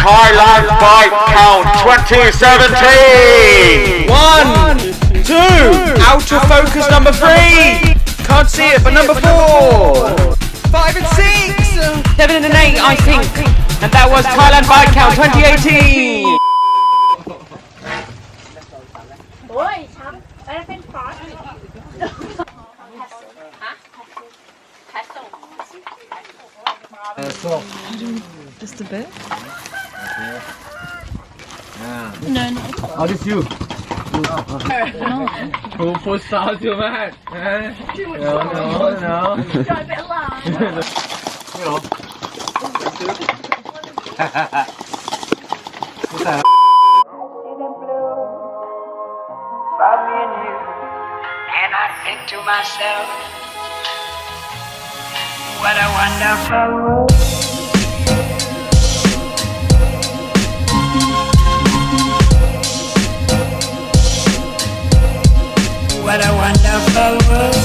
Thailand Bike Count 2017! 1, 2, out of focus number 3. Can't see it, but number 4, 5 and 6, 7 and 8, I think. And that was Thailand Bike Count 2018. Just a bit. No, not at all. How is you? No. Full stars, you man. No. Got a bit of laugh. And I think to myself, what a wonderful world. What a wonderful world.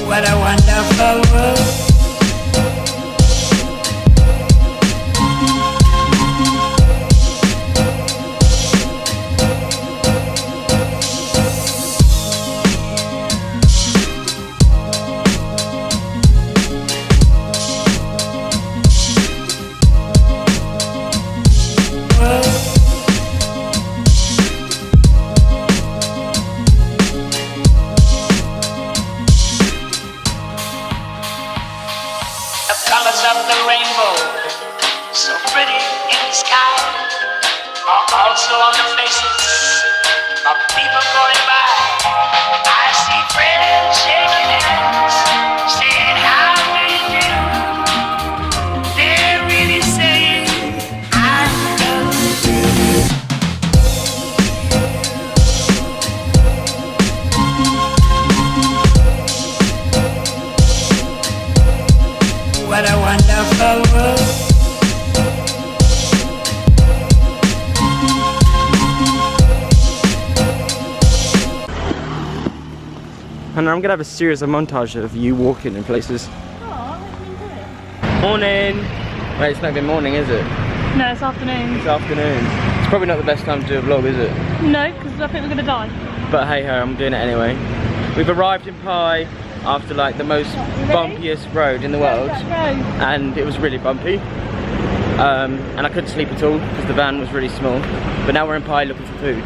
What a wonderful world. Colors of the rainbow, so pretty in the sky, are also on the faces of people going by. I see friends shaking hands, saying how do you do. They're really saying I love you. What a wonderful world. And I'm gonna have a series of montage of you walking in places. Morning. Wait, it's not even morning, is it? No, it's afternoon. It's afternoon. It's probably not the best time to do a vlog, is it? No, because I think we're gonna die. But hey ho, I'm doing it anyway. We've arrived in Pai after like the most bumpiest road in the world, and it was really bumpy. And I couldn't sleep at all because the van was really small. But now we're in Pai looking for food.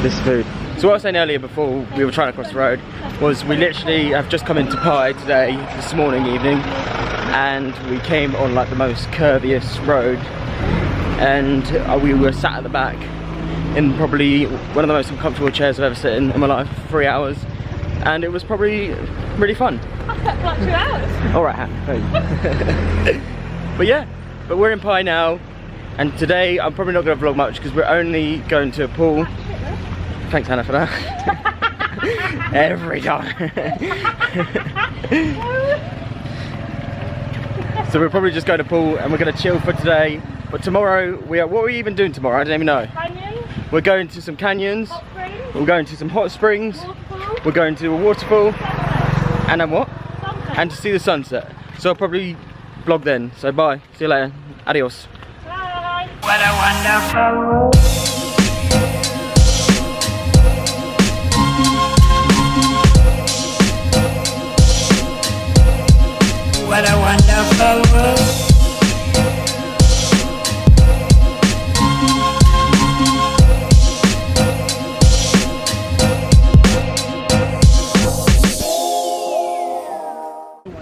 This food. So what I was saying earlier before we were trying to cross the road was we literally have just come into Pai today, this morning evening, and we came on like the most curviest road, and we were sat at the back in probably one of the most uncomfortable chairs I've ever sat in my life for 3 hours, and it was probably really fun. I slept for like 2 hours. Alright, but yeah, but we're in Pai now, and today I'm probably not going to vlog much because we're only going to a pool. Thanks Hannah for that. Every time. So we're probably just going to pool and we're going to chill for today. But tomorrow, what are we even doing tomorrow? I don't even know. Canyons. We're going to some canyons. Hot springs. We're going to some hot springs. Waterfall. We're going to a waterfall. Sunset. And then what? Sunset. And to see the sunset. So I'll probably vlog then. So bye. See you later. Adios. Bye. What a wonderful world. What a wonderful world.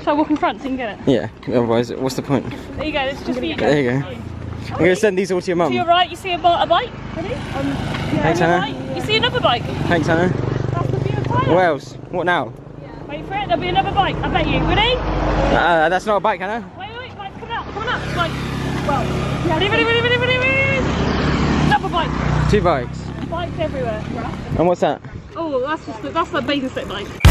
Shall I walk in front so you can get it? Yeah, otherwise, what's the point? There you go, it's just for you. There you go. I'm going to send these all to your mum. To your right, you see a bike. Ready? Thanks, on your Hannah. right, you see another bike. Thanks, Hannah. That's the view of Thailand. What else? What now? Wait for it, there'll be another bike. I bet you. Ready? That's not a bike, Hannah. Wait, bike's coming up. Like, well, ready. 2 bikes. Bikes everywhere. And what's that? Oh, that's the babysit bike.